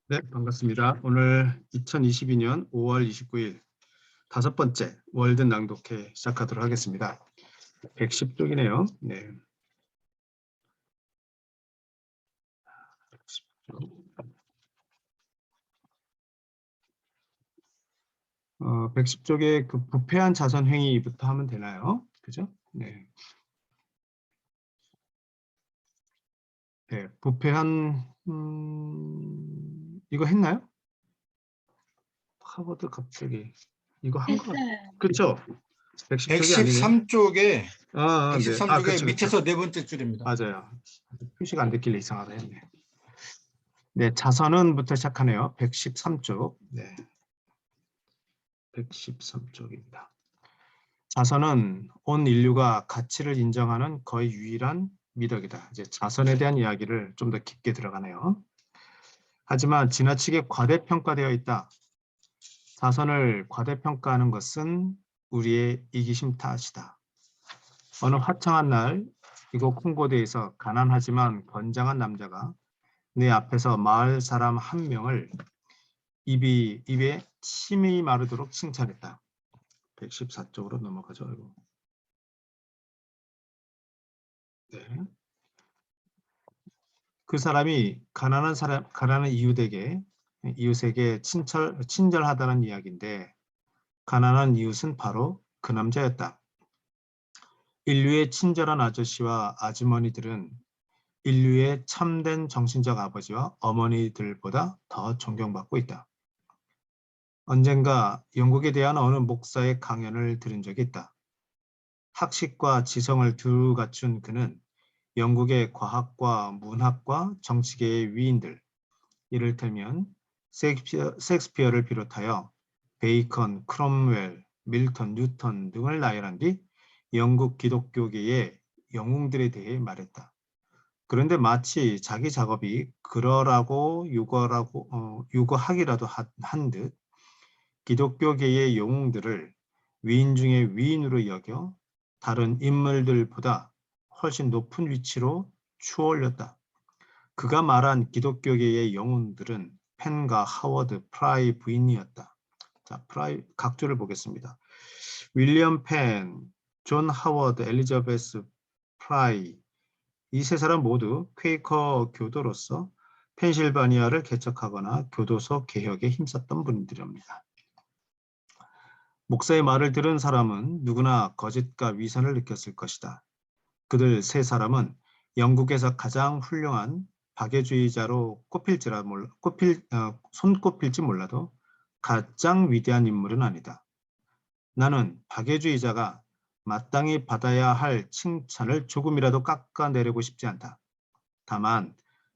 네, 반갑습니다. 오늘 2022년 5월 29일 다섯 번째 월드 낭독회 시작하도록 하겠습니다. 110쪽이네요. 네. 110쪽에 그 부패한 자선 행위부터 하면 되나요? 그죠? 네. 네, 부패한 이거 했나요? 하버드 갑자기 이거 한 거. 했어요. 그렇죠? 110쪽이 아니네요. 113쪽에 네. 113쪽에 그렇죠. 밑에서 네 번째 줄입니다. 맞아요. 표시가 안 됐길래 이상하다 했네. 네, 자선은부터 시작하네요. 113쪽. 네. 113쪽입니다. 자선은 온 인류가 가치를 인정하는 거의 유일한 미덕이다. 이제 자선에 대한 이야기를 좀 더 깊게 들어가네요. 하지만 지나치게 과대평가되어 있다. 자선을 과대평가하는 것은 우리의 이기심 탓이다. 어느 화창한 날 이곳 콩고대에서 가난하지만 건장한 남자가 내 앞에서 마을 사람 한 명을 입에 침이 마르도록 칭찬했다. 114쪽으로 넘어가죠. 네. 그 사람이 가난한 이웃에게 친절하다는 이야기인데, 가난한 이웃은 바로 그 남자였다. 인류의 친절한 아저씨와 아주머니들은 인류의 참된 정신적 아버지와 어머니들보다 더 존경받고 있다. 언젠가 영국에 대한 어느 목사의 강연을 들은 적이 있다. 학식과 지성을 두루 갖춘 그는 영국의 과학과 문학과 정치계의 위인들, 이를테면 셰익스피어를 비롯하여 베이컨, 크롬웰, 밀턴, 뉴턴 등을 나열한 뒤 영국 기독교계의 영웅들에 대해 말했다. 그런데 마치 자기 작업이 그러라고 요구하기라도 한 듯 기독교계의 영웅들을 위인 중의 위인으로 여겨 다른 인물들보다 훨씬 높은 위치로 추올렸다. 그가 말한 기독교계의 영웅들은 펜과 하워드, 프라이 부인이었다. 자, 프라이 각조를 보겠습니다. 윌리엄 펜, 존 하워드, 엘리자베스 프라이, 이 세 사람 모두 퀘이커 교도로서 펜실바니아를 개척하거나 교도소 개혁에 힘썼던 분들입니다. 목사의 말을 들은 사람은 누구나 거짓과 위선을 느꼈을 것이다. 그들 세 사람은 영국에서 가장 훌륭한 박애주의자로 손꼽힐지 몰라도 가장 위대한 인물은 아니다. 나는 박애주의자가 마땅히 받아야 할 칭찬을 조금이라도 깎아내리고 싶지 않다. 다만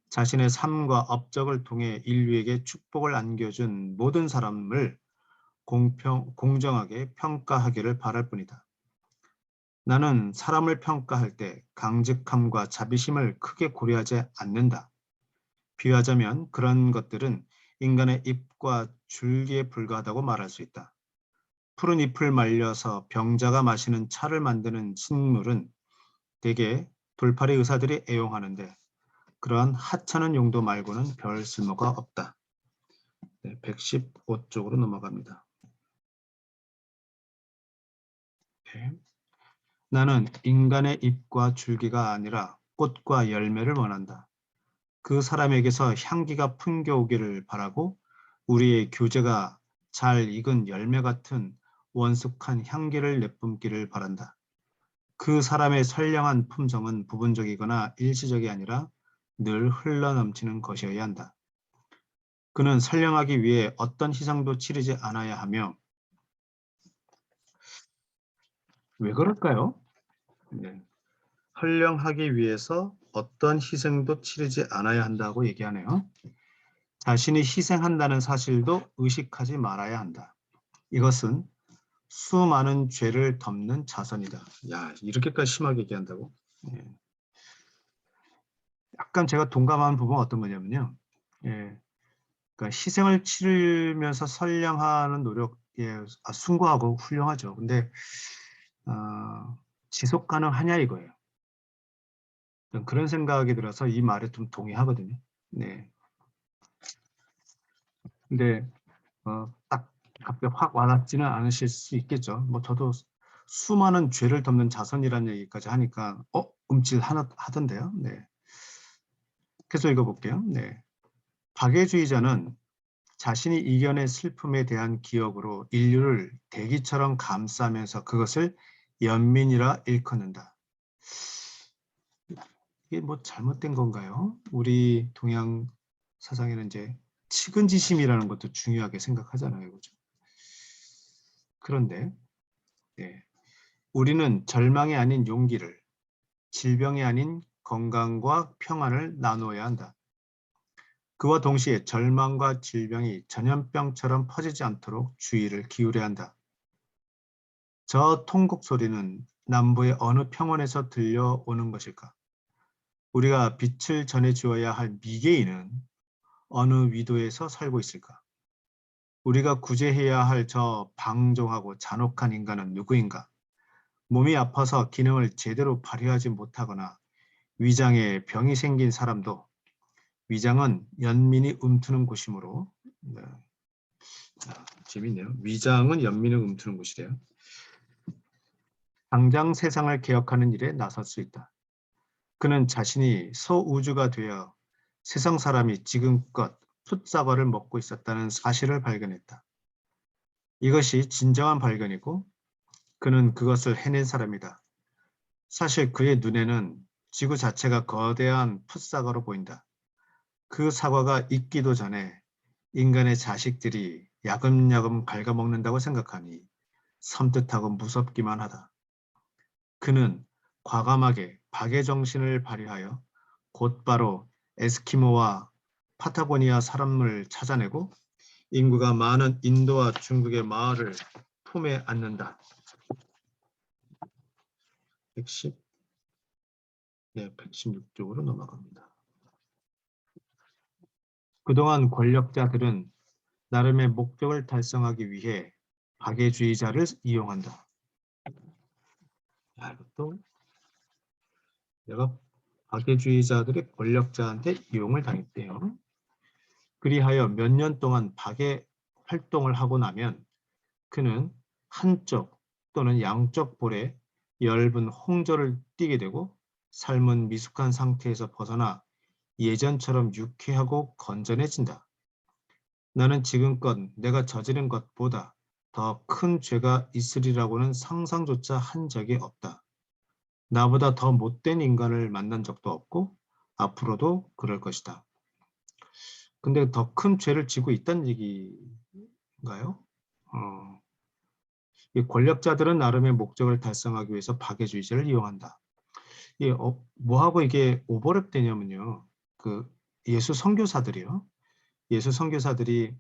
자신의 삶과 업적을 통해 인류에게 축복을 안겨준 모든 사람을 공정하게 평가하기를 바랄 뿐이다. 나는 사람을 평가할 때 강직함과 자비심을 크게 고려하지 않는다. 비유하자면 그런 것들은 인간의 잎과 줄기에 불과하다고 말할 수 있다. 푸른 잎을 말려서 병자가 마시는 차를 만드는 식물은 대개 돌팔이 의사들이 애용하는데 그러한 하찮은 용도 말고는 별 쓸모가 없다. 네, 115쪽으로 넘어갑니다. 네. 나는 인간의 잎과 줄기가 아니라 꽃과 열매를 원한다. 그 사람에게서 향기가 풍겨오기를 바라고 우리의 교제가 잘 익은 열매 같은 원숙한 향기를 내뿜기를 바란다. 그 사람의 선량한 품성은 부분적이거나 일시적이 아니라 늘 흘러넘치는 것이어야 한다. 그는 선량하기 위해 어떤 희생도 치르지 않아야 하며 왜 그럴까요? 네. 선량하기 위해서 어떤 희생도 치르지 않아야 한다고 얘기하네요. 자신이 희생한다는 사실도 의식하지 말아야 한다. 이것은 수많은 죄를 덮는 자선이다. 야, 이렇게까지 심하게 얘기한다고? 예. 약간 제가 동감하는 부분은 어떤 거냐면요. 예. 그러니까 희생을 치르면서 선량하는 노력, 숭고하고 훌륭하죠. 근데 지속 가능하냐 이거예요. 그런 생각이 들어서 이 말에 좀 동의하거든요. 네. 근데 딱 갑자기 확 와닿지는 않으실 수 있겠죠. 뭐 저도 수많은 죄를 덮는 자선이라는 얘기까지 하니까 하던데요. 네. 계속 읽어볼게요. 네. 박애주의자는 자신이 이겨낸 슬픔에 대한 기억으로 인류를 대기처럼 감싸면서 그것을 연민이라 일컫는다. 이게 뭐 잘못된 건가요? 우리 동양 사상에는 이제 측은지심이라는 것도 중요하게 생각하잖아요. 그죠? 그런데 네. 우리는 절망이 아닌 용기를, 질병이 아닌 건강과 평안을 나누어야 한다. 그와 동시에 절망과 질병이 전염병처럼 퍼지지 않도록 주의를 기울여야 한다. 저 통곡 소리는 남부의 어느 평원에서 들려오는 것일까? 우리가 빛을 전해주어야 할 미개인은 어느 위도에서 살고 있을까? 우리가 구제해야 할 저 방종하고 잔혹한 인간은 누구인가? 몸이 아파서 기능을 제대로 발휘하지 못하거나 위장에 병이 생긴 사람도 위장은 연민이 움트는 곳이므로 네. 재밌네요. 위장은 연민을 움트는 곳이래요. 당장 세상을 개혁하는 일에 나설 수 있다. 그는 자신이 소우주가 되어 세상 사람이 지금껏 풋사과를 먹고 있었다는 사실을 발견했다. 이것이 진정한 발견이고 그는 그것을 해낸 사람이다. 사실 그의 눈에는 지구 자체가 거대한 풋사과로 보인다. 그 사과가 익기도 전에 인간의 자식들이 야금야금 갉아먹는다고 생각하니 섬뜩하고 무섭기만 하다. 그는 과감하게 박애 정신을 발휘하여 곧바로 에스키모와 파타고니아 사람을 찾아내고 인구가 많은 인도와 중국의 마을을 품에 안는다. 116쪽으로 넘어갑니다. 그동안 권력자들은 나름의 목적을 달성하기 위해 박애주의자를 이용한다. 야, 이것도 내가 박애주의자들이 권력자한테 이용을 당했대요. 그리하여 몇 년 동안 박애 활동을 하고 나면 그는 한쪽 또는 양쪽 볼에 엷은 홍조를 띠게 되고 삶은 미숙한 상태에서 벗어나 예전처럼 유쾌하고 건전해진다. 나는 지금껏 내가 저지른 것보다 더 큰 죄가 있으리라고는 상상조차 한 적이 없다. 나보다 더 못된 인간을 만난 적도 없고 앞으로도 그럴 것이다. 근데 더 큰 죄를 지고 있다는 얘기인가요? 이 권력자들은 나름의 목적을 달성하기 위해서 박애주의자를 이용한다. 뭐하고 이게 오버랩 되냐면요. 그 예수 선교사들이요. 예수 선교사들이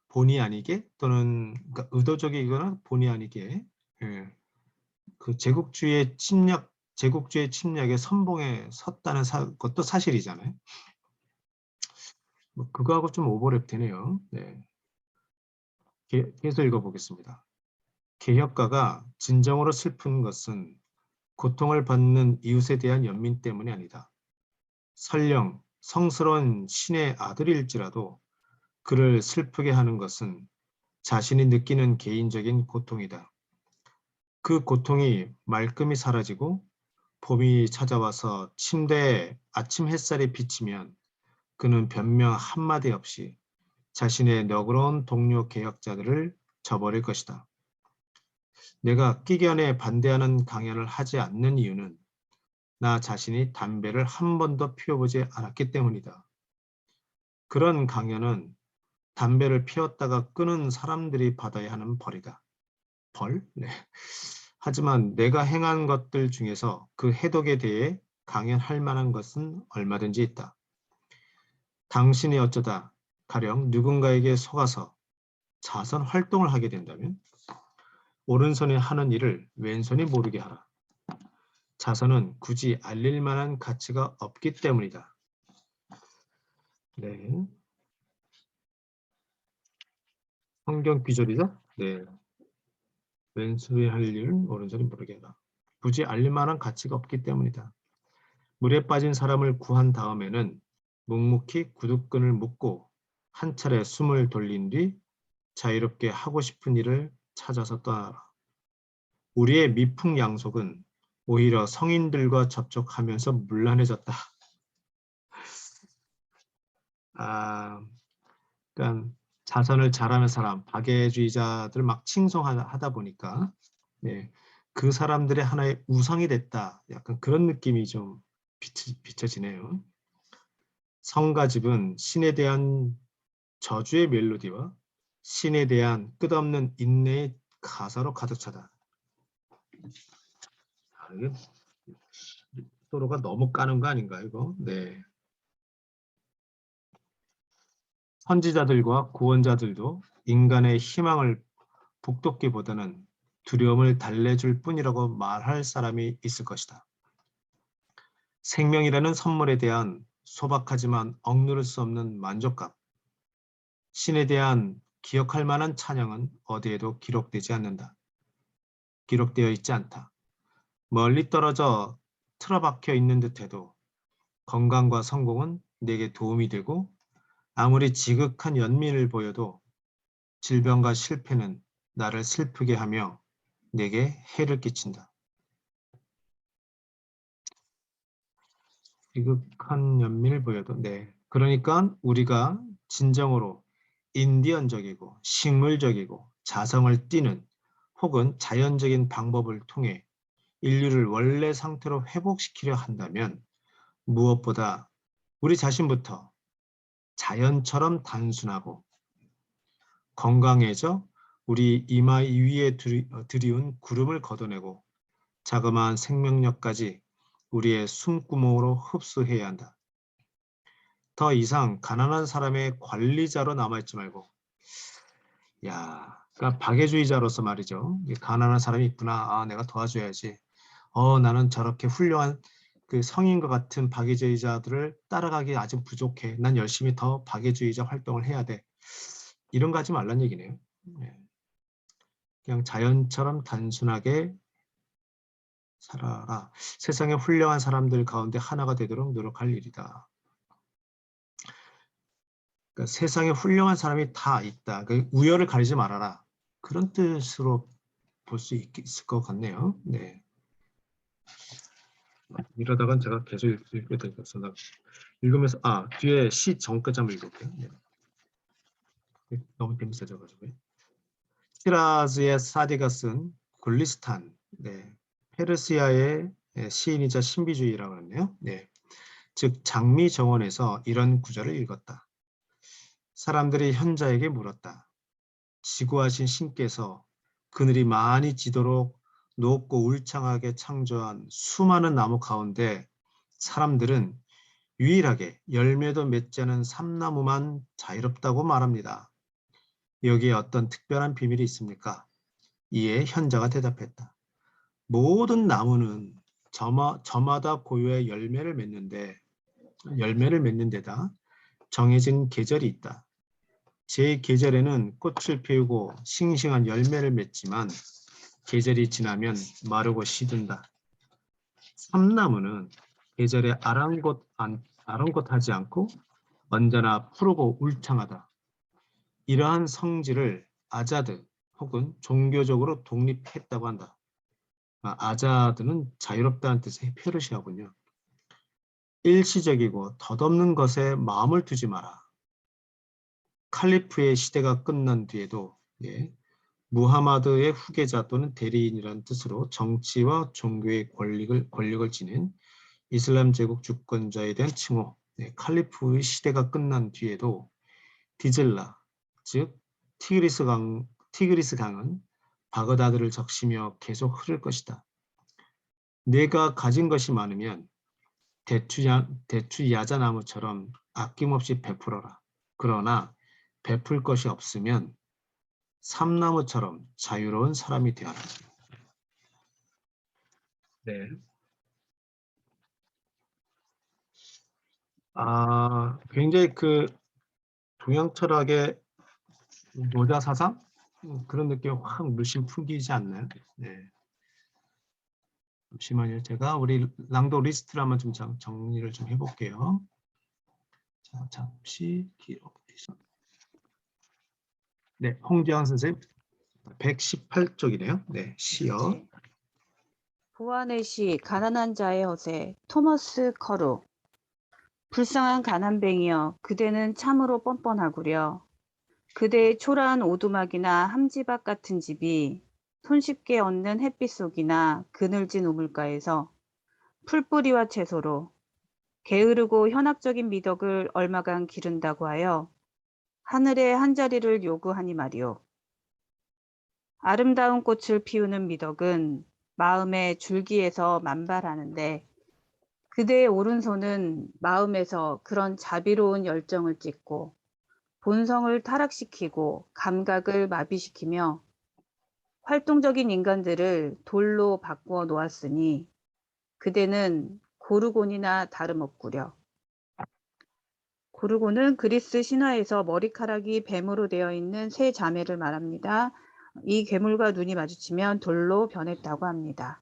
본의 아니게 또는 그러니까 의도적이거나 본의 아니게 예, 그 제국주의 침략의 선봉에 섰다는 것도 사실이잖아요. 뭐 그거하고 좀 오버랩 되네요. 네. 계속 읽어보겠습니다. 개혁가가 진정으로 슬픈 것은 고통을 받는 이웃에 대한 연민 때문이 아니다. 설령 성스러운 신의 아들일지라도 그를 슬프게 하는 것은 자신이 느끼는 개인적인 고통이다. 그 고통이 말끔히 사라지고 봄이 찾아와서 침대에 아침 햇살이 비치면 그는 변명 한마디 없이 자신의 너그러운 동료 개혁자들을 저버릴 것이다. 내가 끼견에 반대하는 강연을 하지 않는 이유는 나 자신이 담배를 한 번도 피워보지 않았기 때문이다. 그런 강연은 담배를 피웠다가 끊은 사람들이 받아야 하는 벌이다. 벌? 네. 하지만 내가 행한 것들 중에서 그 해독에 대해 강연할 만한 것은 얼마든지 있다. 당신이 어쩌다 가령 누군가에게 속아서 자선 활동을 하게 된다면 오른손이 하는 일을 왼손이 모르게 하라. 자선은 굳이 알릴 만한 가치가 없기 때문이다. 네. 성경 귀절이죠? 네. 왼손이 할 일은 오른손이 모르게 하라. 굳이 알릴 만한 가치가 없기 때문이다. 물에 빠진 사람을 구한 다음에는 묵묵히 구둣끈을 묶고 한 차례 숨을 돌린 뒤 자유롭게 하고 싶은 일을 찾아서 떠나라. 우리의 미풍양속은 오히려 성인들과 접촉하면서 문란해졌다. 그러니까 자선을 잘하는 사람, 박애주의자들 막 칭송하다 보니까 그 사람들의 하나의 우상이 됐다. 약간 그런 느낌이 좀 비춰지네요. 성가집은 신에 대한 저주의 멜로디와 신에 대한 끝없는 인내의 가사로 가득 차다. 이게 서로가 너무 까는 거 아닌가 이거? 네. 선지자들과 구원자들도 인간의 희망을 북돋기보다는 두려움을 달래줄 뿐이라고 말할 사람이 있을 것이다. 생명이라는 선물에 대한 소박하지만 억누를 수 없는 만족감, 신에 대한 기억할 만한 찬양은 어디에도 기록되어 있지 않다. 멀리 떨어져 틀어박혀 있는 듯해도 건강과 성공은 내게 도움이 되고 아무리 지극한 연민을 보여도 질병과 실패는 나를 슬프게 하며 내게 해를 끼친다. 지극한 연민을 보여도 그러니까 우리가 진정으로 인디언적이고 식물적이고 자성을 띠는 혹은 자연적인 방법을 통해 인류를 원래 상태로 회복시키려 한다면 무엇보다 우리 자신부터 자연처럼 단순하고 건강해져 우리 이마 위에 들이운 구름을 걷어내고 자그마한 생명력까지 우리의 숨구멍으로 흡수해야 한다. 더 이상 가난한 사람의 관리자로 남아있지 말고 그러니까 박애주의자로서 말이죠. 가난한 사람이 있구나. 내가 도와줘야지. 나는 저렇게 훌륭한 그 성인과 같은 박애주의자들을 따라가기 아직 부족해. 난 열심히 더 박애주의자 활동을 해야 돼. 이런 거 하지 말란 얘기네요. 그냥 자연처럼 단순하게 살아라. 세상에 훌륭한 사람들 가운데 하나가 되도록 노력할 일이다. 그러니까 세상에 훌륭한 사람이 다 있다. 그러니까 우열을 가리지 말아라. 그런 뜻으로 볼 수 있을 것 같네요. 네. 이러다간 제가 계속 읽게 되겠어. 읽으면서 뒤에 시 정까지 한번 읽을게요. 너무 재밌어져가지고. 시라즈의 사디가 쓴 굴리스탄, 페르시아의 시인이자 신비주의라고 하네요. 즉 장미 정원에서 이런 구절을 읽었다. 사람들이 현자에게 물었다. 지구하신 신께서 그늘이 많이 지도록 높고 울창하게 창조한 수많은 나무 가운데 사람들은 유일하게 열매도 맺지 않은 삼나무만 자유롭다고 말합니다. 여기에 어떤 특별한 비밀이 있습니까? 이에 현자가 대답했다. 모든 나무는 저마다 고유의 열매를 맺는 데다 정해진 계절이 있다. 제 계절에는 꽃을 피우고 싱싱한 열매를 맺지만 계절이 지나면 마르고 시든다. 삼나무는 계절에 아랑곳하지 않고 언제나 푸르고 울창하다. 이러한 성질을 아자드 혹은 종교적으로 독립했다고 한다. 아자드는 자유롭다는 뜻의 페르시아군요. 일시적이고 덧없는 것에 마음을 두지 마라. 칼리프의 시대가 끝난 뒤에도 무하마드의 후계자 또는 대리인이라는 뜻으로 정치와 종교의 권력을 지닌 이슬람 제국 주권자에 대한 칭호, 칼리프의 시대가 끝난 뒤에도 디즐라, 즉 티그리스 강은 바그다드를 적시며 계속 흐를 것이다. 내가 가진 것이 많으면 대추 야자나무처럼 아낌없이 베풀어라. 그러나 베풀 것이 없으면 삼나무처럼 자유로운 사람이 되어라. 네. 굉장히 그 동양 철학의 노자 사상 그런 느낌 확 물씬 풍기지 않나요? 네. 잠시만요. 제가 우리 낭독 리스트를 한번 좀 정리를 좀 해볼게요. 자, 잠시 기록. 네, 홍지영 선생님 118쪽이네요. 네, 시어. 네. 보안의 시 가난한 자의 허세 토머스 커루. 불쌍한 가난뱅이여 그대는 참으로 뻔뻔하구려. 그대의 초라한 오두막이나 함지박 같은 집이 손쉽게 얻는 햇빛 속이나 그늘진 우물가에서 풀뿌리와 채소로 게으르고 현학적인 미덕을 얼마간 기른다고 하여 하늘의 한 자리를 요구하니 말이오. 아름다운 꽃을 피우는 미덕은 마음의 줄기에서 만발하는데 그대의 오른손은 마음에서 그런 자비로운 열정을 찢고 본성을 타락시키고 감각을 마비시키며 활동적인 인간들을 돌로 바꾸어 놓았으니 그대는 고르곤이나 다름없구려. 고르곤은 그리스 신화에서 머리카락이 뱀으로 되어 있는 세 자매를 말합니다. 이 괴물과 눈이 마주치면 돌로 변했다고 합니다.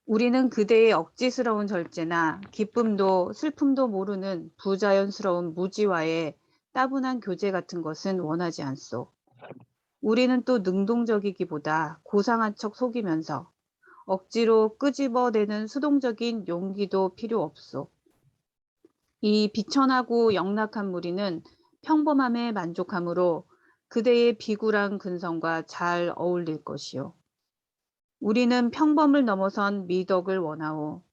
우리는 그대의 억지스러운 절제나 기쁨도 슬픔도 모르는 부자연스러운 무지와의 따분한 교제 같은 것은 원하지 않소. 우리는 또 능동적이기보다 고상한 척 속이면서 억지로 끄집어내는 수동적인 용기도 필요 없소. 이 비천하고 영락한 무리는 평범함에 만족함으로 그대의 비굴한 근성과 잘 어울릴 것이요. 우리는 평범을 넘어선 미덕을 원하오.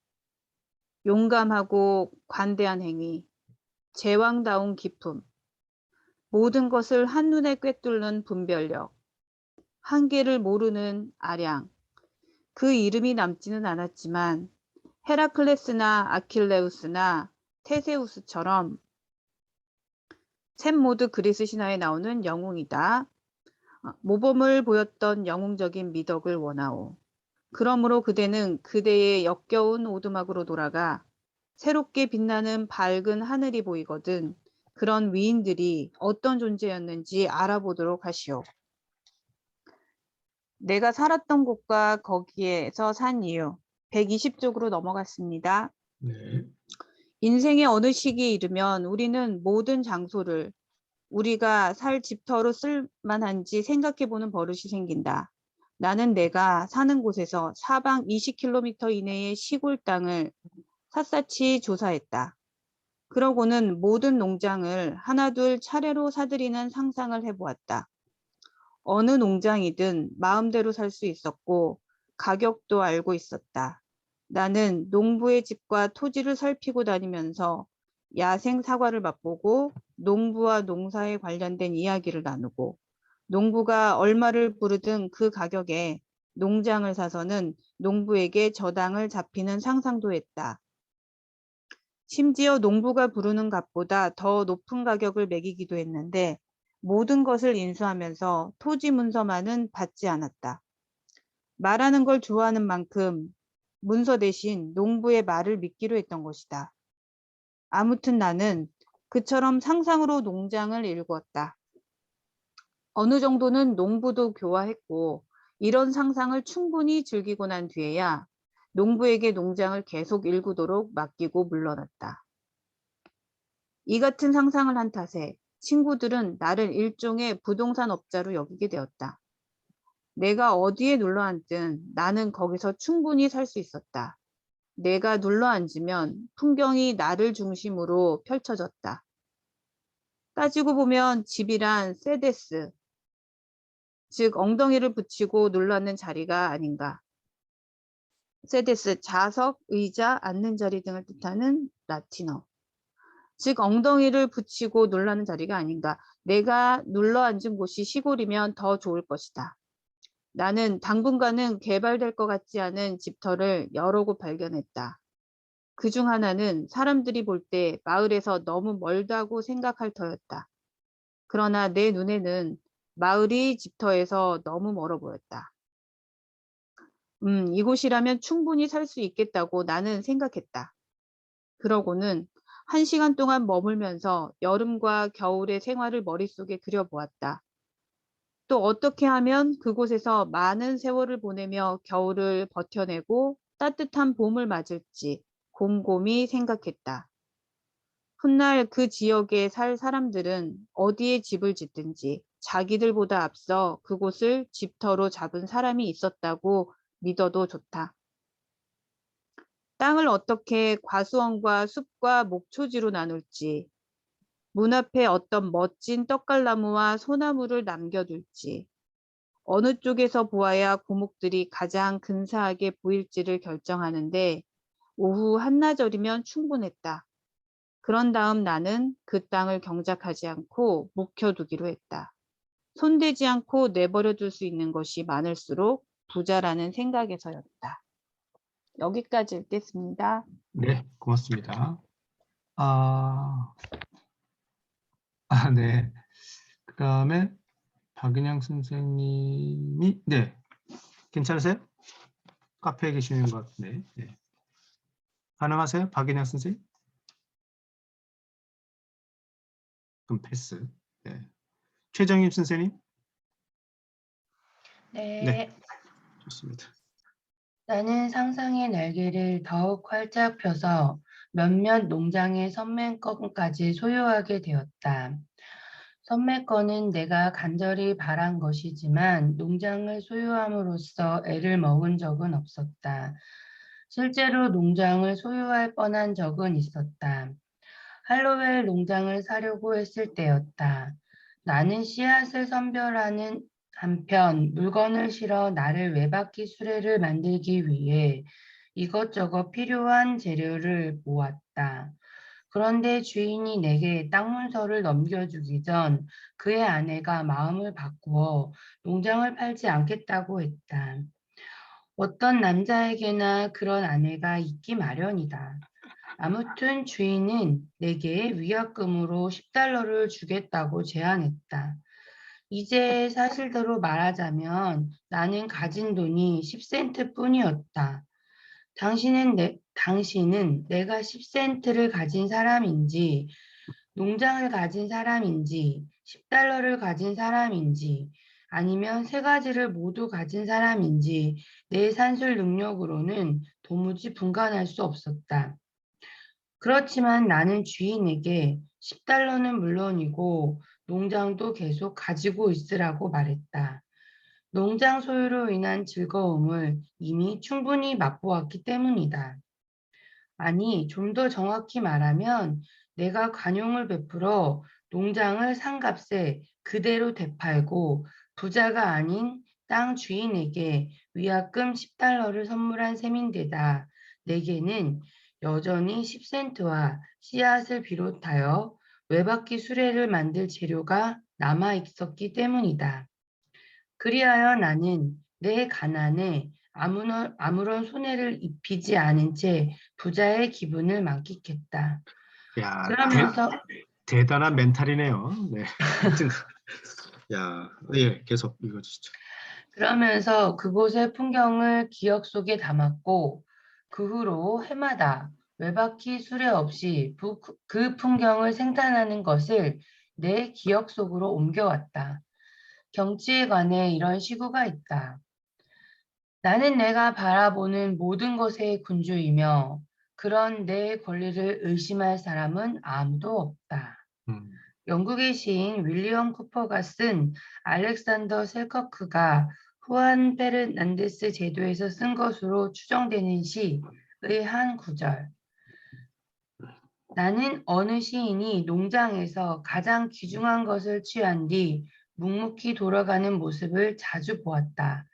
용감하고 관대한 행위, 제왕다운 기품, 모든 것을 한눈에 꿰뚫는 분별력, 한계를 모르는 아량, 그 이름이 남지는 않았지만 헤라클레스나 아킬레우스나 테세우스처럼 셋 모두 그리스 신화에 나오는 영웅이다. 모범을 보였던 영웅적인 미덕을 원하오. 그러므로 그대는 그대의 역겨운 오두막으로 돌아가 새롭게 빛나는 밝은 하늘이 보이거든 그런 위인들이 어떤 존재였는지 알아보도록 하시오. 내가 살았던 곳과 거기에서 산 이유 120쪽으로 넘어갔습니다. 네. 인생의 어느 시기에 이르면 우리는 모든 장소를 우리가 살 집터로 쓸만한지 생각해보는 버릇이 생긴다. 나는 내가 사는 곳에서 사방 20km 이내의 시골 땅을 샅샅이 조사했다. 그러고는 모든 농장을 하나둘 차례로 사들이는 상상을 해보았다. 어느 농장이든 마음대로 살 수 있었고 가격도 알고 있었다. 나는 농부의 집과 토지를 살피고 다니면서 야생 사과를 맛보고 농부와 농사에 관련된 이야기를 나누고 농부가 얼마를 부르든 그 가격에 농장을 사서는 농부에게 저당을 잡히는 상상도 했다. 심지어 농부가 부르는 값보다 더 높은 가격을 매기기도 했는데 모든 것을 인수하면서 토지 문서만은 받지 않았다. 말하는 걸 좋아하는 만큼 문서 대신 농부의 말을 믿기로 했던 것이다. 아무튼 나는 그처럼 상상으로 농장을 일구었다. 어느 정도는 농부도 교화했고 이런 상상을 충분히 즐기고 난 뒤에야 농부에게 농장을 계속 일구도록 맡기고 물러났다. 이 같은 상상을 한 탓에 친구들은 나를 일종의 부동산 업자로 여기게 되었다. 내가 어디에 눌러앉든 나는 거기서 충분히 살 수 있었다. 내가 눌러앉으면 풍경이 나를 중심으로 펼쳐졌다. 따지고 보면 집이란 세데스, 즉 엉덩이를 붙이고 눌러앉는 자리가 아닌가. 세데스, 좌석, 의자, 앉는 자리 등을 뜻하는 라틴어. 즉 엉덩이를 붙이고 눌러앉는 자리가 아닌가. 내가 눌러앉은 곳이 시골이면 더 좋을 것이다. 나는 당분간은 개발될 것 같지 않은 집터를 여러 곳 발견했다. 그중 하나는 사람들이 볼 때 마을에서 너무 멀다고 생각할 터였다. 그러나 내 눈에는 마을이 집터에서 너무 멀어 보였다. 이곳이라면 충분히 살 수 있겠다고 나는 생각했다. 그러고는 1시간 동안 머물면서 여름과 겨울의 생활을 머릿속에 그려보았다. 또 어떻게 하면 그곳에서 많은 세월을 보내며 겨울을 버텨내고 따뜻한 봄을 맞을지 곰곰이 생각했다. 훗날 그 지역에 살 사람들은 어디에 집을 짓든지 자기들보다 앞서 그곳을 집터로 잡은 사람이 있었다고 믿어도 좋다. 땅을 어떻게 과수원과 숲과 목초지로 나눌지, 문 앞에 어떤 멋진 떡갈나무와 소나무를 남겨둘지, 어느 쪽에서 보아야 고목들이 가장 근사하게 보일지를 결정하는데 오후 한나절이면 충분했다. 그런 다음 나는 그 땅을 경작하지 않고 묵혀두기로 했다. 손대지 않고 내버려둘 수 있는 것이 많을수록 부자라는 생각에서였다. 여기까지 읽겠습니다. 네, 고맙습니다. 네. 그 다음에 박인양 선생님이, 네, 괜찮으세요? 카페에 계시는 것 같은데. 네. 가능하세요? 박인양 선생님? 그럼 패스. 네. 최정임 선생님? 네, 네, 좋습니다. 나는 상상의 날개를 더욱 활짝 펴서 몇몇 농장의 선매권까지 소유하게 되었다. 선매권은 내가 간절히 바란 것이지만 농장을 소유함으로써 애를 먹은 적은 없었다. 실제로 농장을 소유할 뻔한 적은 있었다. 할로웰 농장을 사려고 했을 때였다. 나는 씨앗을 선별하는 한편 물건을 실어 나를 외바퀴 수레를 만들기 위해 이것저것 필요한 재료를 모았다. 그런데 주인이 내게 땅 문서를 넘겨주기 전 그의 아내가 마음을 바꾸어 농장을 팔지 않겠다고 했다. 어떤 남자에게나 그런 아내가 있기 마련이다. 아무튼 주인은 내게 위약금으로 $10를 주겠다고 제안했다. 이제 사실대로 말하자면 나는 가진 돈이 10센트 뿐이었다. 당신은 내가 10센트를 가진 사람인지, 농장을 가진 사람인지, $10를 가진 사람인지, 아니면 세 가지를 모두 가진 사람인지 내 산술 능력으로는 도무지 분간할 수 없었다. 그렇지만 나는 주인에게 $10는 물론이고 농장도 계속 가지고 있으라고 말했다. 농장 소유로 인한 즐거움을 이미 충분히 맛보았기 때문이다. 아니, 좀 더 정확히 말하면 내가 관용을 베풀어 농장을 상값에 그대로 되팔고 부자가 아닌 땅 주인에게 위약금 $10를 선물한 셈인데다 내게는 여전히 10센트와 씨앗을 비롯하여 외바퀴 수레를 만들 재료가 남아 있었기 때문이다. 그리하여 나는 내 가난에 아무런 손해를 입히지 않은 채 부자의 기분을 만끽했다. 야, 그러면서 대단한 멘탈이네요. 네. 하여튼, 야, 예, 계속 읽어주시죠. 그러면서 그곳의 풍경을 기억 속에 담았고 그 후로 해마다 외바퀴 수레 없이 그 풍경을 생산하는 것을 내 기억 속으로 옮겨왔다. 경치에 관해 이런 시구가 있다. 나는 내가 바라보는 모든 것의 군주이며 그런 내 권리를 의심할 사람은 아무도 없다. 음, 영국의 시인 윌리엄 쿠퍼가 쓴 알렉산더 셀커크가 후안 페르난데스 제도에서 쓴 것으로 추정되는 시의 한 구절. 나는 어느 시인이 농장에서 가장 귀중한 것을 취한 뒤 묵묵히 돌아가는 모습을 자주 보았다.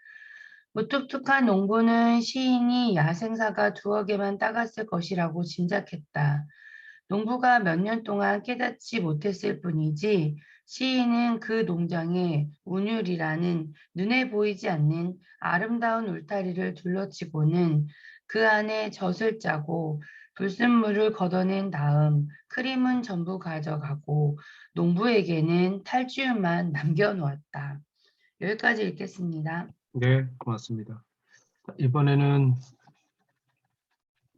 무뚝뚝한 농부는 시인이 야생사가 2여 개만 따갔을 것이라고 짐작했다. 농부가 몇 년 동안 깨닫지 못했을 뿐이지 시인은 그 농장에 운율이라는 눈에 보이지 않는 아름다운 울타리를 둘러치고는 그 안에 젖을 짜고 불순물을 걷어낸 다음 크림은 전부 가져가고 농부에게는 탈주만 남겨놓았다. 여기까지 읽겠습니다. 네, 고맙습니다. 이번에는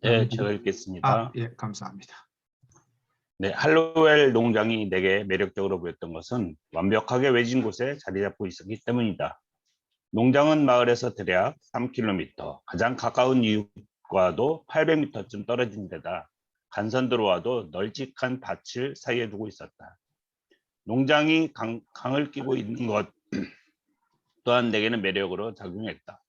네, 제가 읽겠습니다. 예, 감사합니다. 네, 할로웰 농장이 내게 매력적으로 보였던 것은 완벽하게 외진 곳에 자리 잡고 있었기 때문이다. 농장은 마을에서 대략 3km, 가장 가까운 이웃과도 800m쯤 떨어진 데다 간선도로와도 널찍한 밭을 사이에 두고 있었다. 농장이 강을 끼고 있는 것 또한 내게는 매력으로 작용했다.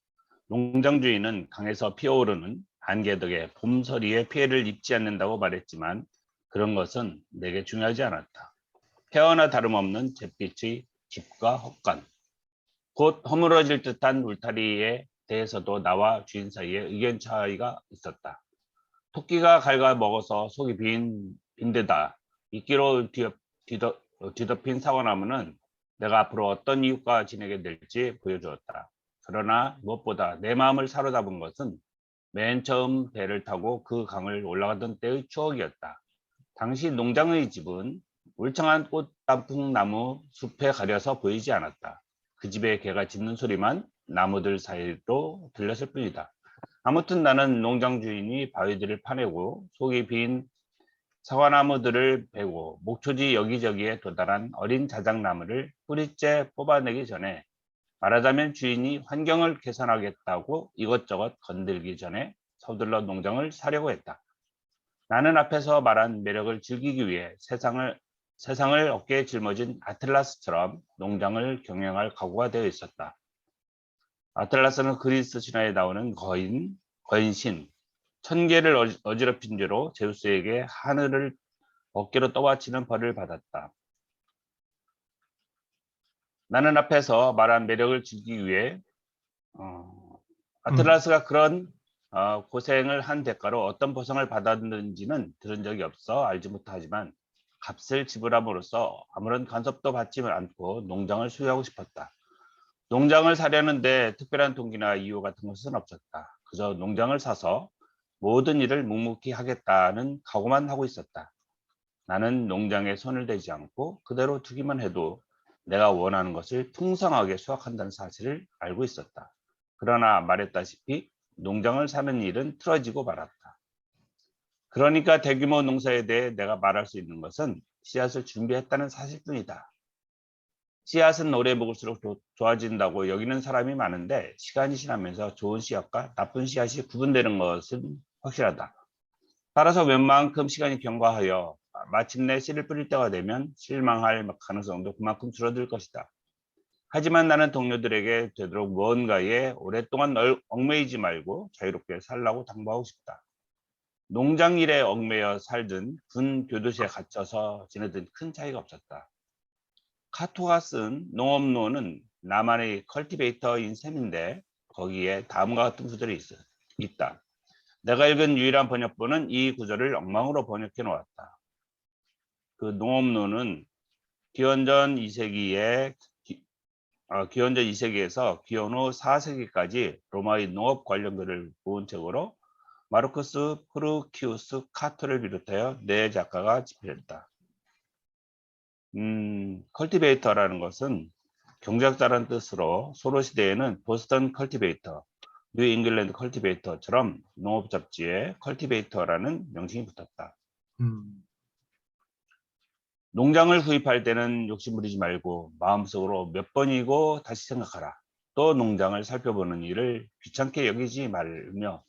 농장 주인은 강에서 피어오르는 안개 덕에 봄서리에 피해를 입지 않는다고 말했지만 그런 것은 내게 중요하지 않았다. 폐허나 다름없는 잿빛의 집과 헛간, 곧 허물어질 듯한 울타리에 대해서도 나와 주인 사이에 의견 차이가 있었다. 토끼가 갉아먹어서 속이 빈데다 이끼로 뒤덮인 사과나무는 내가 앞으로 어떤 이웃과 지내게 될지 보여주었다. 그러나 무엇보다 내 마음을 사로잡은 것은 맨 처음 배를 타고 그 강을 올라가던 때의 추억이었다. 당시 농장의 집은 울창한 꽃단풍나무 숲에 가려서 보이지 않았다. 그 집에 개가 짖는 소리만 나무들 사이로 들렸을 뿐이다. 아무튼 나는 농장 주인이 바위들을 파내고 속이 빈 사과나무들을 베고 목초지 여기저기에 도달한 어린 자작나무를 뿌리째 뽑아내기 전에, 말하자면 주인이 환경을 개선하겠다고 이것저것 건들기 전에 서둘러 농장을 사려고 했다. 나는 앞에서 말한 매력을 즐기기 위해 세상을 어깨에 짊어진 아틀라스처럼 농장을 경영할 각오가 되어 있었다. 아틀라스는 그리스 신화에 나오는 거인신, 1000개를 어지럽힌 죄로 제우스에게 하늘을 어깨로 떠받치는 벌을 받았다. 나는 앞에서 말한 매력을 즐기기 위해 아틀라스가 그런 고생을 한 대가로 어떤 보상을 받았는지는 들은 적이 없어 알지 못하지만 값을 지불함으로써 아무런 간섭도 받지 않고 농장을 소유하고 싶었다. 농장을 사려는데 특별한 동기나 이유 같은 것은 없었다. 그저 농장을 사서 모든 일을 묵묵히 하겠다는 각오만 하고 있었다. 나는 농장에 손을 대지 않고 그대로 두기만 해도 내가 원하는 것을 풍성하게 수확한다는 사실을 알고 있었다. 그러나 말했다시피 농장을 사는 일은 틀어지고 말았다. 그러니까 대규모 농사에 대해 내가 말할 수 있는 것은 씨앗을 준비했다는 사실뿐이다. 씨앗은 오래 먹을수록 좋아진다고 여기는 사람이 많은데 시간이 지나면서 좋은 씨앗과 나쁜 씨앗이 구분되는 것은 확실하다. 따라서 웬만큼 시간이 경과하여 마침내 씨를 뿌릴 때가 되면 실망할 가능성도 그만큼 줄어들 것이다. 하지만 나는 동료들에게 되도록 무언가에 오랫동안 얽매이지 말고 자유롭게 살라고 당부하고 싶다. 농장 일에 얽매여 살든 군 교도소에 갇혀서 지내든 큰 차이가 없었다. 카토가 쓴 농업론은 나만의 컬티베이터인 셈인데 거기에 다음과 같은 구절이 있다. 내가 읽은 유일한 번역본은 이 구절을 엉망으로 번역해 놓았다. 그 농업론은 기원전 2세기에서 기원 후 4세기까지 로마의 농업 관련 글을 모은 책으로 마르쿠스 프루키우스 카토를 비롯하여 4작가가 집필했다. 컬티베이터라는 것은 경작자라는 뜻으로 소로 시대에는 보스턴 컬티베이터, 뉴 잉글랜드 컬티베이터처럼 농업 잡지에 컬티베이터라는 명칭이 붙었다. 농장을 구입할 때는 욕심부리지 말고 마음속으로 몇 번이고 다시 생각하라. 또 농장을 살펴보는 일을 귀찮게 여기지 말며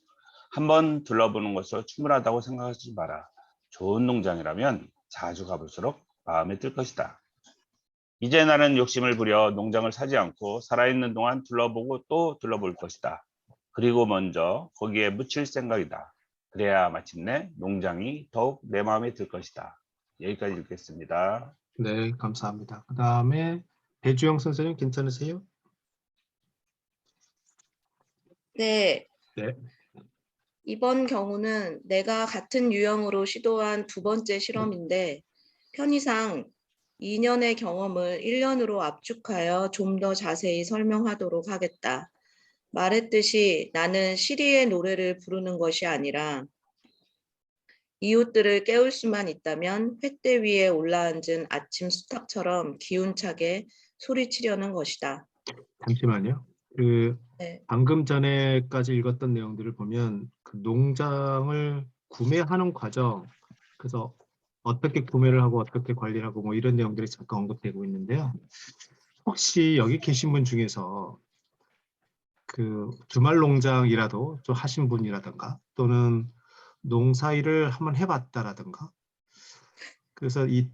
한번 둘러보는 것으로 충분하다고 생각하지 마라. 좋은 농장이라면 자주 가볼수록 마음에 들 것이다. 이제 나는 욕심을 부려 농장을 사지 않고 살아있는 동안 둘러보고 또 둘러볼 것이다. 그리고 먼저 거기에 묻힐 생각이다. 그래야 마침내 농장이 더욱 내 마음에 들 것이다. 여기까지 읽겠습니다. 네, 감사합니다. 그 다음에 배주영 선생님 괜찮으세요? 네. 네. 이번 경우는 내가 같은 유형으로 시도한 2번째 실험인데 편의상 2년의 경험을 1년으로 압축하여 좀 더 자세히 설명하도록 하겠다. 말했듯이 나는 시리의 노래를 부르는 것이 아니라 이웃들을 깨울 수만 있다면 횃대 위에 올라앉은 아침 수탉처럼 기운차게 소리치려는 것이다. 잠시만요. 네. 방금 전에까지 읽었던 내용들을 보면 그 농장을 구매하는 과정, 그래서 어떻게 구매를 하고 어떻게 관리를 하고 뭐 이런 내용들이 잠깐 언급되고 있는데요. 혹시 여기 계신 분 중에서 그 주말 농장이라도 좀 하신 분이라든가 또는 농사일을 한번 해봤다라든가, 그래서 이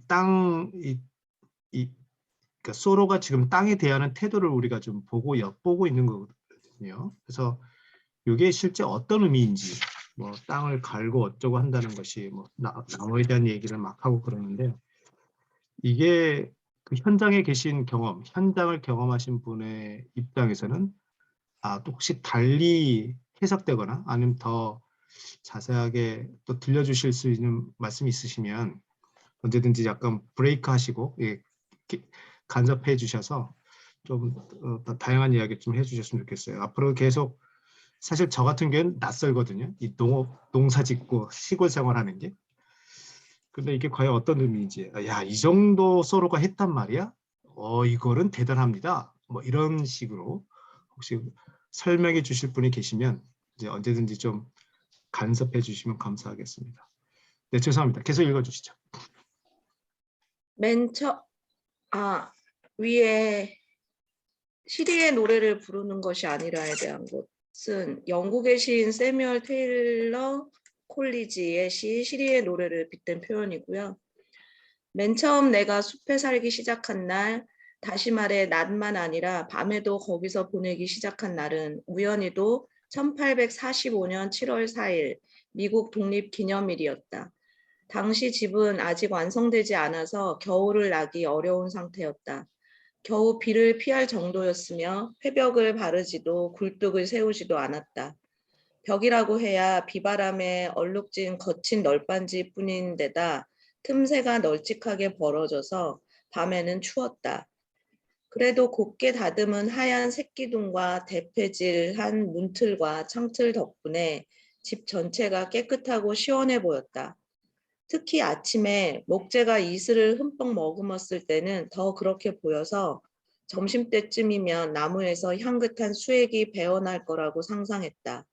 그러니까 소로가 지금 땅에 대하는 태도를 우리가 좀 보고 엿보고 있는 거거든요. 그래서 이게 실제 어떤 의미인지, 뭐 땅을 갈고 어쩌고 한다는 것이 뭐 나무에 대한 얘기를 막 하고 그러는데, 이게 그 현장에 계신 경험, 현장을 경험하신 분의 입장에서는 또 혹시 달리 해석되거나 아니면 더 자세하게 또 들려주실 수 있는 말씀이 있으시면 언제든지 약간 브레이크 하시고 간섭해 주셔서 좀 더 다양한 이야기 좀 해주셨으면 좋겠어요. 앞으로 계속 사실 저 같은 경우는 낯설거든요. 이 농사 짓고 시골 생활하는 게. 근데 이게 과연 어떤 의미인지, 야, 이 정도 서로가 했단 말이야? 이거는 대단합니다. 뭐 이런 식으로 혹시 설명해 주실 분이 계시면 이제 언제든지 좀 간섭해 주시면 감사하겠습니다. 네, 죄송합니다. 계속 읽어주시죠. 위에 시리의 노래를 부르는 것이 아니라에 대한 것은 영국의 시인 세뮤얼 테일러 콜리지의 시 시리의 노래를 빗댄 표현이고요. 맨 처음 내가 숲에 살기 시작한 날, 다시 말해 낮만 아니라 밤에도 거기서 보내기 시작한 날은 우연히도 1845년 7월 4일 미국 독립기념일이었다. 당시 집은 아직 완성되지 않아서 겨울을 나기 어려운 상태였다. 겨우 비를 피할 정도였으며 회벽을 바르지도 굴뚝을 세우지도 않았다. 벽이라고 해야 비바람에 얼룩진 거친 널빤지 뿐인 데다 틈새가 널찍하게 벌어져서 밤에는 추웠다. 그래도 곱게 다듬은 하얀 새끼둥과 대패질한 문틀과 창틀 덕분에 집 전체가 깨끗하고 시원해 보였다. 특히 아침에 목재가 이슬을 흠뻑 머금었을 때는 더 그렇게 보여서 점심때쯤이면 나무에서 향긋한 수액이 배어날 거라고 상상했다.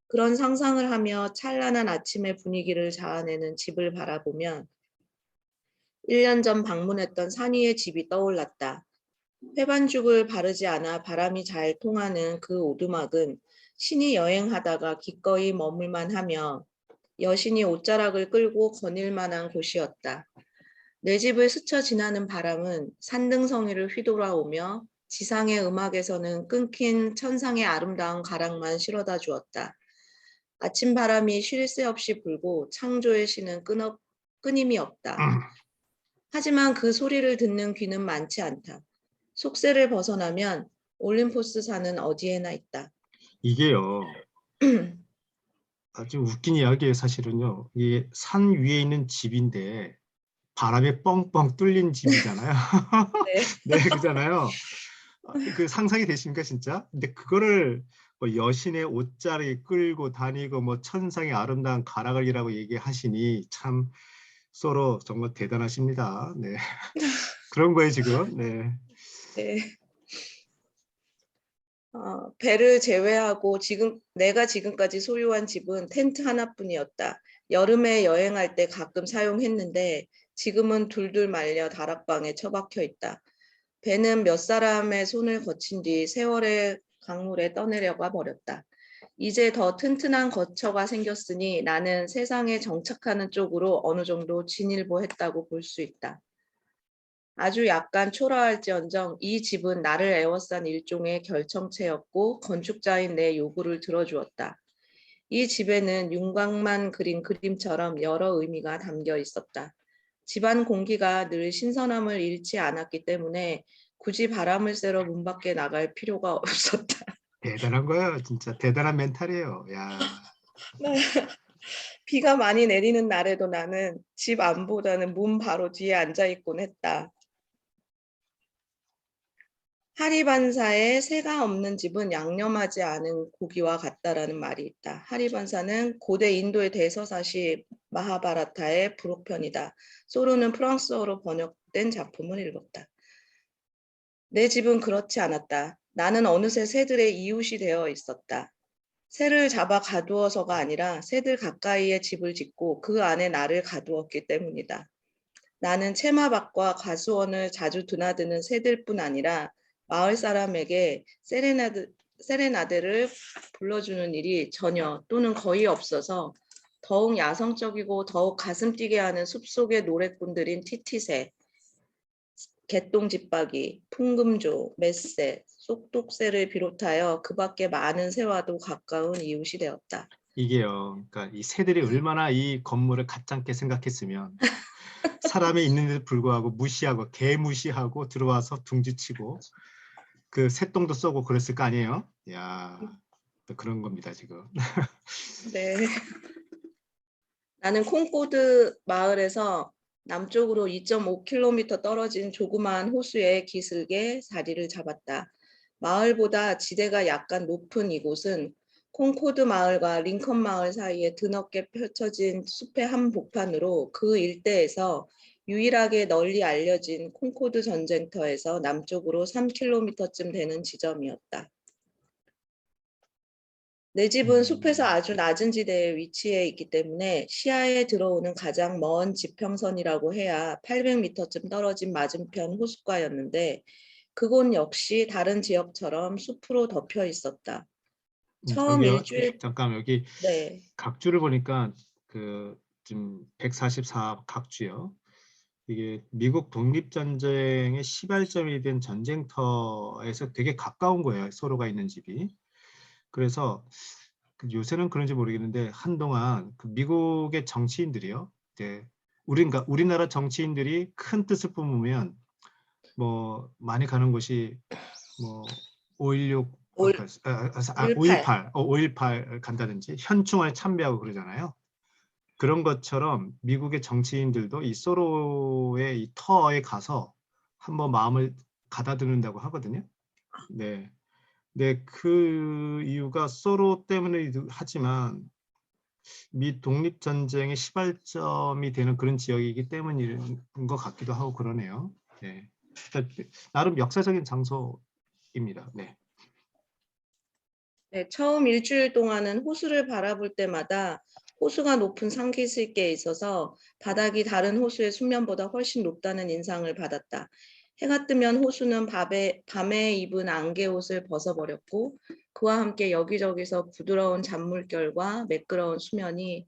그런 상상을 하며 찬란한 아침의 분위기를 자아내는 집을 바라보면 1년 전 방문했던 산이의 집이 떠올랐다. 회반죽을 바르지 않아 바람이 잘 통하는 그 오두막은 신이 여행하다가 기꺼이 머물만 하며 여신이 옷자락을 끌고 거닐 만한 곳이었다. 내 집을 스쳐 지나는 바람은 산등성이를 휘돌아오며 지상의 음악에서는 끊긴 천상의 아름다운 가락만 실어다 주었다. 아침 바람이 쉴 새 없이 불고 창조의 신은 끊임이 없다. 하지만 그 소리를 듣는 귀는 많지 않다. 속세를 벗어나면 올림포스 산은 어디에나 있다. 이게요, 아주 웃긴 이야기예요. 사실은요. 이게 산 위에 있는 집인데 바람에 뻥뻥 뚫린 집이잖아요. 네. 네, 그잖아요. 그 상상이 되십니까, 진짜? 근데 그거를 뭐 여신의 옷자리 끌고 다니고 뭐 천상의 아름다운 가락을이라고 얘기하시니 참 서로 정말 대단하십니다. 네. 그런 거예요, 지금. 네. 네. 배를 제외하고 내가 지금까지 소유한 집은 텐트 하나뿐이었다. 여름에 여행할 때 가끔 사용했는데 지금은 둘둘 말려 다락방에 처박혀 있다. 배는 몇 사람의 손을 거친 뒤 세월의 강물에 떠내려가 버렸다. 이제 더 튼튼한 거처가 생겼으니 나는 세상에 정착하는 쪽으로 어느 정도 진일보했다고 볼 수 있다. 아주 약간 초라할지언정 이 집은 나를 애워싼 일종의 결정체였고 건축자인 내 요구를 들어주었다. 이 집에는 윤곽만 그린 그림처럼 여러 의미가 담겨 있었다. 집안 공기가 늘 신선함을 잃지 않았기 때문에 굳이 바람을 쐬러 문 밖에 나갈 필요가 없었다. 대단한 거예요. 진짜 대단한 멘탈이에요. 야. 비가 많이 내리는 날에도 나는 집 안보다는 문 바로 뒤에 앉아 있곤 했다. 하리반사에 새가 없는 집은 양념하지 않은 고기와 같다라는 말이 있다. 하리반사는 고대 인도의 대서사시 마하바라타의 부록편이다. 소로는 프랑스어로 번역된 작품을 읽었다. 내 집은 그렇지 않았다. 나는 어느새 새들의 이웃이 되어 있었다. 새를 잡아 가두어서가 아니라 새들 가까이에 집을 짓고 그 안에 나를 가두었기 때문이다. 나는 채마밭과 과수원을 자주 드나드는 새들뿐 아니라 마을 사람에게 세레나데를 불러주는 일이 전혀 또는 거의 없어서 더욱 야성적이고 더욱 가슴 뛰게 하는 숲속의 노래꾼들인 티티새, 개똥집박이, 풍금조, 맷새, 쏙독새를 비롯하여 그 밖에 많은 새와도 가까운 이웃이 되었다. 이게요. 그러니까 이 새들이 얼마나 이 건물을 가짱게 생각했으면 사람이 있는데도 불구하고 무시하고 개 무시하고 들어와서 둥지치고 그 새똥도 쏘고 그랬을 거 아니에요? 야, 또 그런 겁니다 지금. 네. 나는 콩코드 마을에서 남쪽으로 2.5km 떨어진 조그마한 호수에 기슭에 자리를 잡았다. 마을보다 지대가 약간 높은 이곳은 콩코드 마을과 링컨 마을 사이에 드넓게 펼쳐진 숲의 한복판으로 그 일대에서 유일하게 널리 알려진 콩코드 전쟁터에서 남쪽으로 3km쯤 되는 지점이었다. 내 집은 숲에서 아주 낮은 지대에 위치해 있기 때문에 시야에 들어오는 가장 먼 지평선이라고 해야 800m쯤 떨어진 맞은편 호숫가였는데 그곳 역시 다른 지역처럼 숲으로 덮여 있었다. 처음 저기요, 일주일, 잠깐 여기 네, 각주를 보니까 그 지금 144 각주요. 이게 미국 독립전쟁의 시발점이 된 전쟁터에서 되게 가까운 거예요. 서로가 있는 집이. 그래서 요새는 그런지 모르겠는데 한동안 그 미국의 정치인들이요. 이제 우리나라 정치인들이 큰 뜻을 뿜으면 뭐 많이 가는 곳이 뭐 5.16 올, 18. 5.18 간다든지 현충원에 참배하고 그러잖아요. 그런 것처럼 미국의 정치인들도 이 소로의 이 터에 가서 한번 마음을 가다듬는다고 하거든요. 네. 네, 그 이유가 소로 때문이기도 하지만 미 독립전쟁의 시발점이 되는 그런 지역이기 때문인 것 같기도 하고 그러네요. 네. 나름 역사적인 장소입니다. 네. 네, 처음 일주일 동안은 호수를 바라볼 때마다 호수가 높은 산기슭에 있어서 바닥이 다른 호수의 수면보다 훨씬 높다는 인상을 받았다. 해가 뜨면 호수는 밤에 입은 안개옷을 벗어버렸고 그와 함께 여기저기서 부드러운 잔물결과 매끄러운 수면이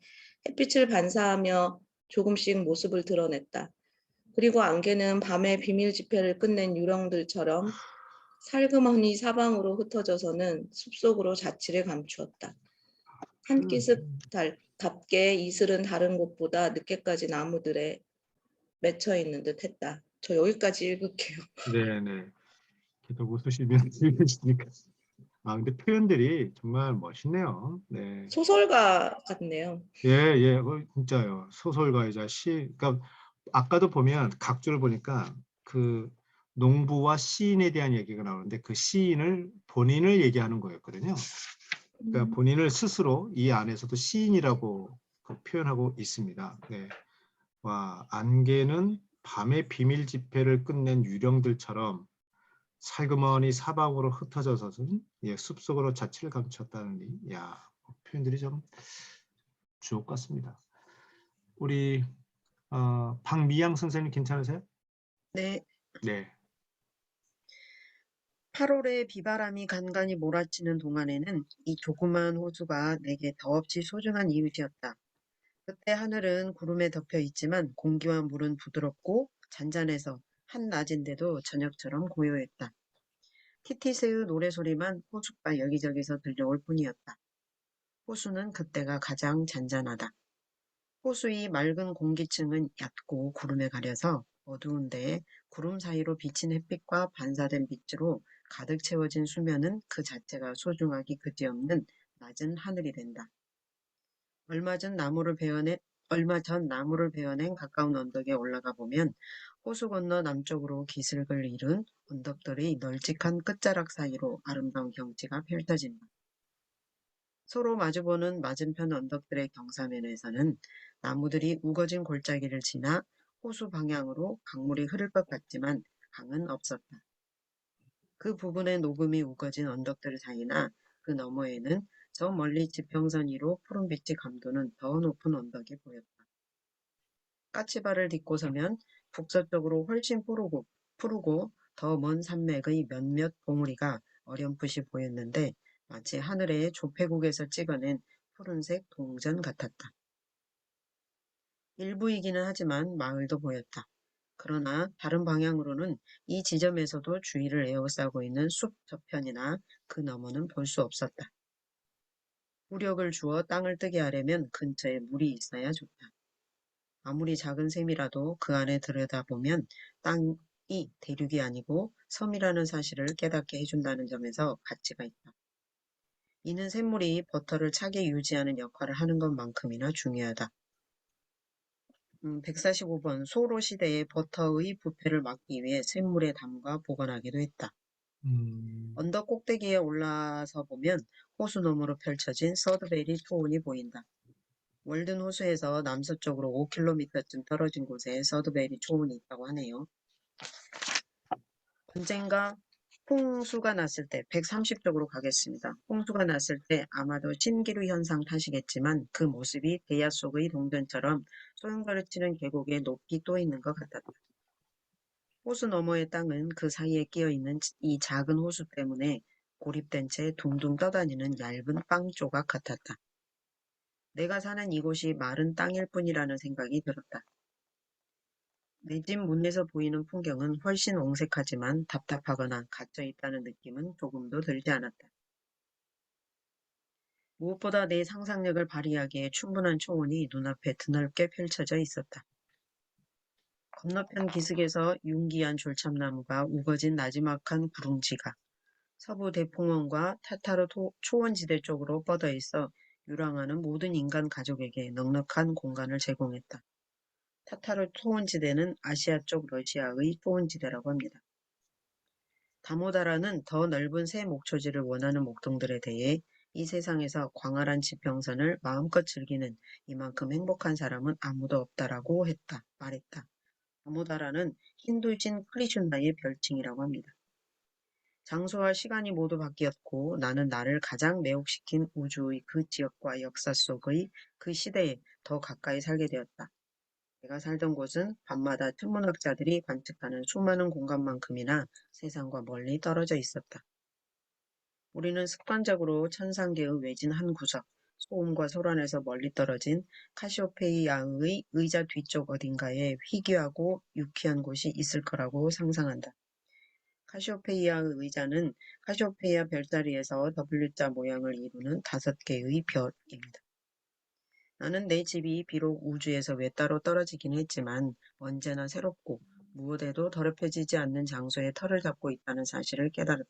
햇빛을 반사하며 조금씩 모습을 드러냈다. 그리고 안개는 밤의 비밀 집회를 끝낸 유령들처럼 살그머니 사방으로 흩어져서는 숲속으로 자취를 감추었다. 산기슭답게 이슬은 다른 곳보다 늦게까지 나무들에 맺혀 있는 듯 했다. 저 여기까지 읽을게요. 네. 계속 웃으시면 읽으시니까. 아, 근데 표현들이 정말 멋있네요. 네. 소설가 같네요. 예, 진짜요. 소설가이자 그러니까 아까도 보면 각주를 보니까 그 농부와 시인에 대한 얘기가 나오는데 그 시인을 본인을 얘기하는 거였거든요. 그러니까 본인을 스스로 이 안에서도 시인이라고 그 표현하고 있습니다. 네. 와, 안개는 밤의 비밀 집회를 끝낸 유령들처럼 살그머니 사방으로 흩어져서는 숲속으로 자취를 감췄다는 표현들이 좀 주옥 같습니다. 우리 박미양 선생님 괜찮으세요? 네, 네. 8월에 비바람이 간간히 몰아치는 동안에는 이 조그만 호수가 내게 더없이 소중한 이웃이었다. 그때 하늘은 구름에 덮여 있지만 공기와 물은 부드럽고 잔잔해서 한낮인데도 저녁처럼 고요했다. 티티새의 노래소리만 호숫가 여기저기서 들려올 뿐이었다. 호수는 그때가 가장 잔잔하다. 호수의 맑은 공기층은 얕고 구름에 가려서 어두운데 구름 사이로 비친 햇빛과 반사된 빛으로 가득 채워진 수면은 그 자체가 소중하기 그지없는 낮은 하늘이 된다. 얼마 전 나무를 베어낸 가까운 언덕에 올라가 보면 호수 건너 남쪽으로 기슭을 이룬 언덕들의 널찍한 끝자락 사이로 아름다운 경치가 펼쳐진다. 서로 마주보는 맞은편 언덕들의 경사면에서는 나무들이 우거진 골짜기를 지나 호수 방향으로 강물이 흐를 것 같지만 강은 없었다. 그 부분에 녹음이 우거진 언덕들 사이나 그 너머에는 저 멀리 지평선 위로 푸른빛이 감도는 더 높은 언덕이 보였다. 까치발을 딛고 서면 북서쪽으로 훨씬 푸르고 더 먼 산맥의 몇몇 봉우리가 어렴풋이 보였는데 마치 하늘의 조폐국에서 찍어낸 푸른색 동전 같았다. 일부이기는 하지만 마을도 보였다. 그러나 다른 방향으로는 이 지점에서도 주위를 에워싸고 있는 숲 저편이나 그 너머는 볼 수 없었다. 후력을 주어 땅을 뜨게 하려면 근처에 물이 있어야 좋다. 아무리 작은 샘이라도 그 안에 들여다보면 땅이 대륙이 아니고 섬이라는 사실을 깨닫게 해준다는 점에서 가치가 있다. 이는 샘물이 버터를 차게 유지하는 역할을 하는 것만큼이나 중요하다. 145번 소로 시대에 버터의 부패를 막기 위해 샘물에 담가 보관하기도 했다. 언덕 꼭대기에 올라서 보면 호수 너머로 펼쳐진 서드베리 토운이 보인다. 월든 호수에서 남서쪽으로 5km쯤 떨어진 곳에 서드베리 초원이 있다고 하네요. 언젠가 홍수가 났을 때 130쪽으로 가겠습니다. 홍수가 났을 때 아마도 신기루 현상 탓이겠지만 그 모습이 대야 속의 동전처럼 소용돌이치는 계곡에 높이 떠 있는 것 같았다. 호수 너머의 땅은 그 사이에 끼어있는 이 작은 호수 때문에 고립된 채 둥둥 떠다니는 얇은 빵 조각 같았다. 내가 사는 이곳이 마른 땅일 뿐이라는 생각이 들었다. 내 집 문에서 보이는 풍경은 훨씬 옹색하지만 답답하거나 갇혀 있다는 느낌은 조금도 들지 않았다. 무엇보다 내 상상력을 발휘하기에 충분한 초원이 눈앞에 드넓게 펼쳐져 있었다. 건너편 기슭에서 융기한 졸참나무가 우거진 나지막한 구릉지가 서부 대풍원과 타타르 초원지대 쪽으로 뻗어 있어 유랑하는 모든 인간 가족에게 넉넉한 공간을 제공했다. 타타르 초원지대는 아시아 쪽 러시아의 초원지대라고 합니다. 다모다라는 더 넓은 새 목초지를 원하는 목동들에 대해 이 세상에서 광활한 지평선을 마음껏 즐기는 이만큼 행복한 사람은 아무도 없다라고 말했다. 다모다라는 힌두신 크리슌나의 별칭이라고 합니다. 장소와 시간이 모두 바뀌었고 나는 나를 가장 매혹시킨 우주의 그 지역과 역사 속의 그 시대에 더 가까이 살게 되었다. 내가 살던 곳은 밤마다 천문학자들이 관측하는 수많은 공간만큼이나 세상과 멀리 떨어져 있었다. 우리는 습관적으로 천상계의 외진 한 구석, 소음과 소란에서 멀리 떨어진 카시오페이아의 의자 뒤쪽 어딘가에 희귀하고 유쾌한 곳이 있을 거라고 상상한다. 카시오페이아의 의자는 카시오페이아 별자리에서 W자 모양을 이루는 5개의 별입니다. 나는 내 집이 비록 우주에서 외따로 떨어지긴 했지만 언제나 새롭고 무엇에도 더럽혀지지 않는 장소에 터를 잡고 있다는 사실을 깨달았다.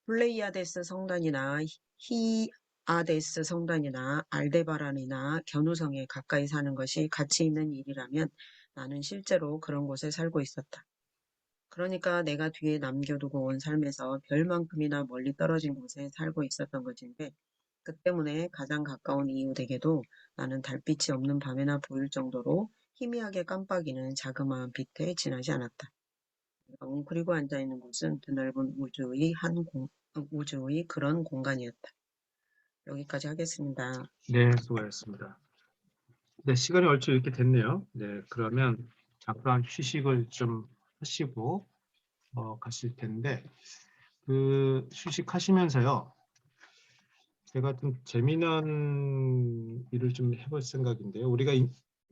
플레이아데스 성단이나 히아데스 성단이나 알데바란이나 견우성에 가까이 사는 것이 가치 있는 일이라면 나는 실제로 그런 곳에 살고 있었다. 그러니까 내가 뒤에 남겨두고 온 삶에서 별만큼이나 멀리 떨어진 곳에 살고 있었던 것인데 그 때문에 가장 가까운 이웃에게도 나는 달빛이 없는 밤에나 보일 정도로 희미하게 깜빡이는 자그마한 빛에 지나지 않았다. 웅크리고 앉아있는 곳은 드넓은 우주의 그런 공간이었다. 여기까지 하겠습니다. 네, 수고하셨습니다. 네, 시간이 얼추 이렇게 됐네요. 네, 그러면 잠깐 휴식을 좀 하시고 가실 텐데 그 휴식하시면서요. 제가 좀 재미난 일을 좀 해볼 생각인데요. 우리가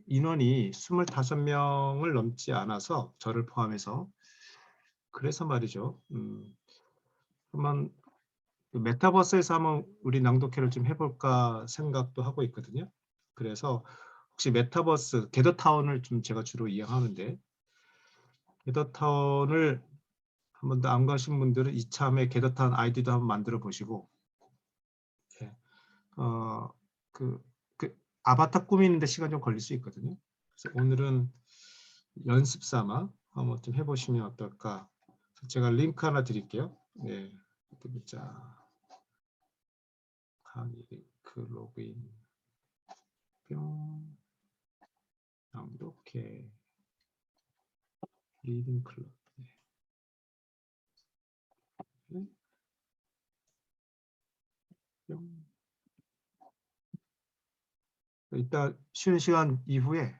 인원이 25명을 넘지 않아서 저를 포함해서 그래서 말이죠. 한번 그 메타버스에서 한번 우리 낭독회를 좀 해볼까 생각도 하고 있거든요. 그래서 혹시 메타버스 게더타운을 좀 제가 주로 이용하는데 게더타운을 한 번도 안 가신 분들은 이참에 게더타운 아이디도 한번 만들어 보시고 그 아바타 꾸미는데 시간 좀 걸릴 수 있거든요. 그래서 오늘은 연습 삼아 한번 좀 해보시면 어떨까. 제가 링크 하나 드릴게요. 네, 자, 강의 링크 로그인 뿅 이렇게 리딩 클럽. 네. 뿅. 이따 쉬는 시간 이후에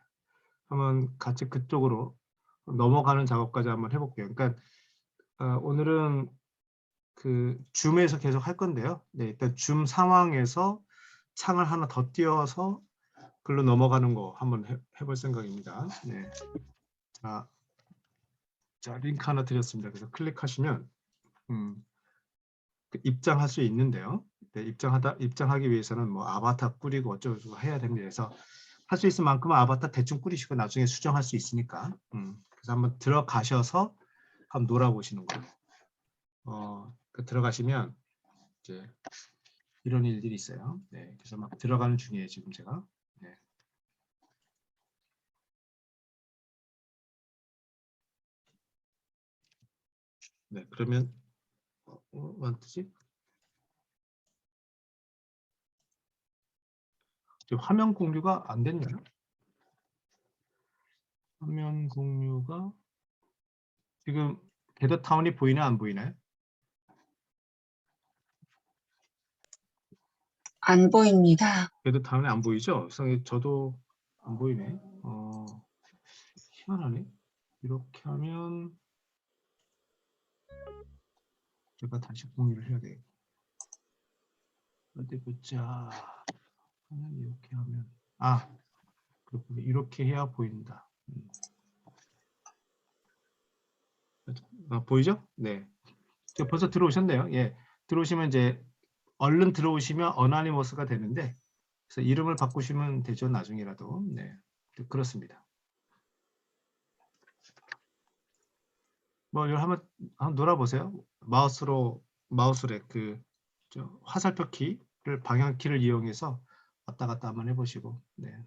한번 같이 그쪽으로 넘어가는 작업까지 한번 해볼게요. 그러니까 오늘은 그 줌에서 계속 할 건데요. 네, 일단 줌 상황에서 창을 하나 더 띄워서 글로 넘어가는 거 한번 해볼 생각입니다. 네. 자, 링크 하나 드렸습니다. 그래서 클릭하시면 입장할 수 있는데요. 네, 입장하기 위해서는 뭐 아바타 꾸리고 어쩌고 해야 됩니다. 그래서 할 수 있을 만큼은 아바타 대충 꾸리시고 나중에 수정할 수 있으니까. 그래서 한번 들어가셔서 한번 놀아보시는 거예요. 들어가시면 이제 이런 일들이 있어요. 네, 그래서 막 들어가는 중이에요, 지금 제가. 네. 네, 그러면 어떻지? 지금 화면 공유가 안 됐나요? 화면 공유가 지금 게더타운이 보이나 안 보이나요? 안 보입니다. 게더타운이 안 보이죠? 저도 안 보이네. 희한하네. 이렇게 하면 제가 다시 공유를 해야 되겠다. 어디 보자. 이렇게 하면 그렇군요. 이렇게 해야 보인다. 보이죠? 네. 벌써 들어오셨네요. 예. 들어오시면 이제 얼른 들어오시면 어나니머스가 되는데 그래서 이름을 바꾸시면 되죠. 나중에라도. 네. 그렇습니다. 뭐 이걸 한번 놀아보세요. 마우스로 화살표 키를 방향키를 이용해서 왔다 갔다 한번 해보시고. 네.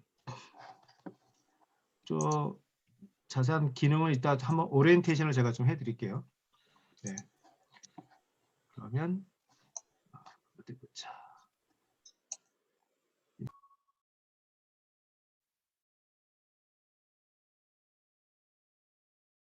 자세한 기능은 이따 한번 오리엔테이션을 제가 좀 해드릴게요. 네. 그러면 어디 보자.